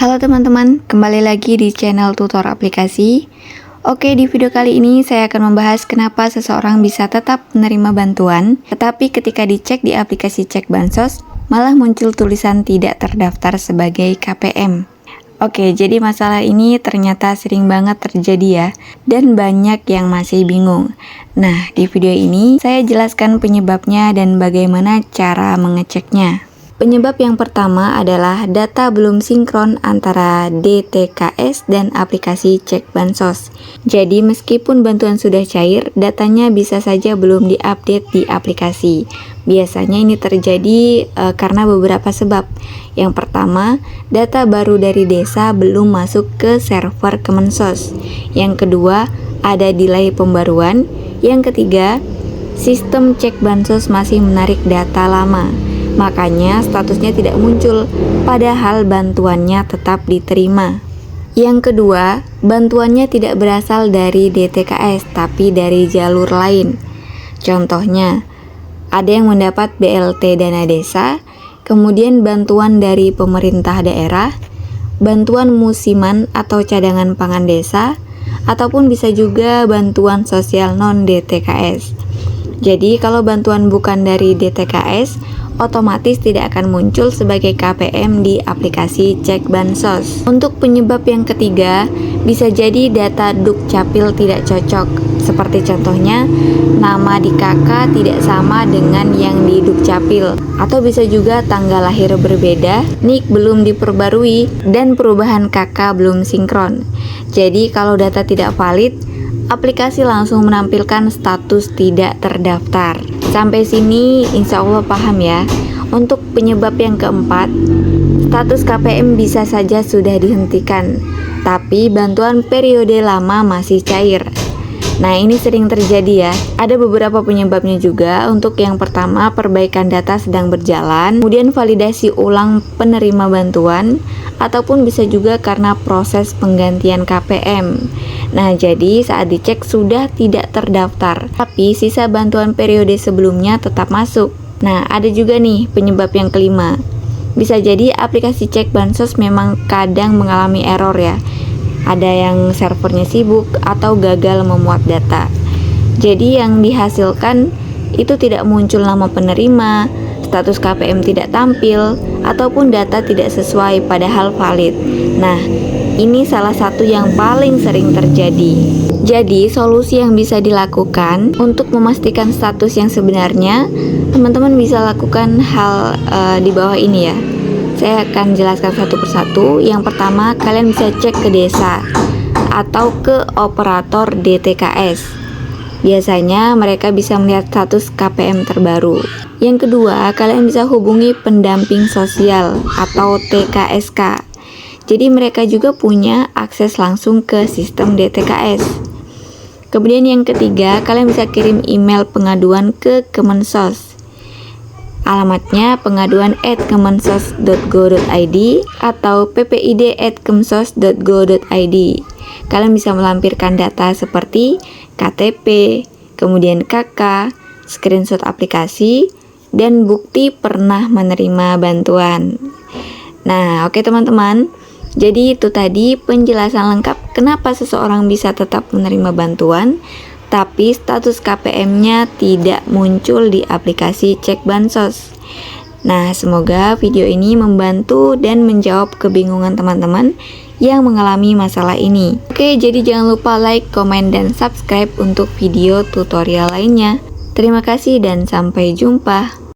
Halo teman-teman, kembali lagi di channel tutor aplikasi. Oke, di video kali ini saya akan membahas kenapa seseorang bisa tetap menerima bantuan, tetapi ketika dicek di aplikasi cek bansos, malah muncul tulisan tidak terdaftar sebagai KPM. Oke, jadi masalah ini ternyata sering banget terjadi ya, dan banyak yang masih bingung. Nah, di video ini saya jelaskan penyebabnya dan bagaimana cara mengeceknya. Penyebab yang pertama adalah data belum sinkron antara DTKS dan aplikasi cek bansos. Jadi meskipun bantuan sudah cair, datanya bisa saja belum diupdate di aplikasi. Biasanya ini terjadi karena beberapa sebab. Yang pertama, data baru dari desa belum masuk ke server Kemensos. Yang kedua, ada delay pembaruan. Yang ketiga, sistem cek bansos masih menarik data lama. Makanya statusnya tidak muncul, padahal bantuannya tetap diterima. Yang kedua, bantuannya tidak berasal dari DTKS, tapi dari jalur lain. Contohnya, ada yang mendapat BLT dana desa, kemudian bantuan dari pemerintah daerah, bantuan musiman atau cadangan pangan desa, ataupun bisa juga bantuan sosial non-DTKS. Jadi, kalau bantuan bukan dari DTKS, otomatis tidak akan muncul sebagai KPM di aplikasi cek bansos. Untuk penyebab yang ketiga, bisa jadi data Dukcapil tidak cocok. Seperti contohnya, nama di KK tidak sama dengan yang di Dukcapil. Atau bisa juga tanggal lahir berbeda, NIK belum diperbarui, dan perubahan KK belum sinkron. Jadi kalau data tidak valid, aplikasi langsung menampilkan status tidak terdaftar. Sampai sini insya Allah paham ya. Untuk penyebab yang keempat, status KPM bisa saja sudah dihentikan, tapi bantuan periode lama masih cair. Nah, ini sering terjadi ya. Ada beberapa penyebabnya juga. Untuk yang pertama, perbaikan data sedang berjalan, kemudian validasi ulang penerima bantuan, ataupun bisa juga karena proses penggantian KPM. Nah, jadi saat dicek sudah tidak terdaftar, tapi sisa bantuan periode sebelumnya tetap masuk. Nah, ada juga nih penyebab yang kelima. Bisa jadi aplikasi cek bansos memang kadang mengalami error ya. Ada yang servernya sibuk atau gagal memuat data. Jadi yang dihasilkan itu tidak muncul nama penerima, status KPM tidak tampil, ataupun data tidak sesuai padahal valid. Nah, ini salah satu yang paling sering terjadi. Jadi, solusi yang bisa dilakukan untuk memastikan status yang sebenarnya, teman-teman bisa lakukan hal di bawah ini ya. Saya akan jelaskan satu persatu. Yang pertama, kalian bisa cek ke desa atau ke operator DTKS. Biasanya mereka bisa melihat status KPM terbaru. Yang kedua, kalian bisa hubungi pendamping sosial atau TKSK. Jadi mereka juga punya akses langsung ke sistem DTKS. Kemudian yang ketiga, kalian bisa kirim email pengaduan ke Kemensos. Alamatnya pengaduan@kemensos.go.id atau ppid@kemsos.go.id. Kalian bisa melampirkan data seperti KTP, kemudian KK, screenshot aplikasi, dan bukti pernah menerima bantuan. Nah, oke teman-teman. Jadi itu tadi penjelasan lengkap kenapa seseorang bisa tetap menerima bantuan, tapi status KPM-nya tidak muncul di aplikasi cek bansos. Nah, semoga video ini membantu dan menjawab kebingungan teman-teman yang mengalami masalah ini. Oke, jadi jangan lupa like, komen, dan subscribe untuk video tutorial lainnya. Terima kasih dan sampai jumpa.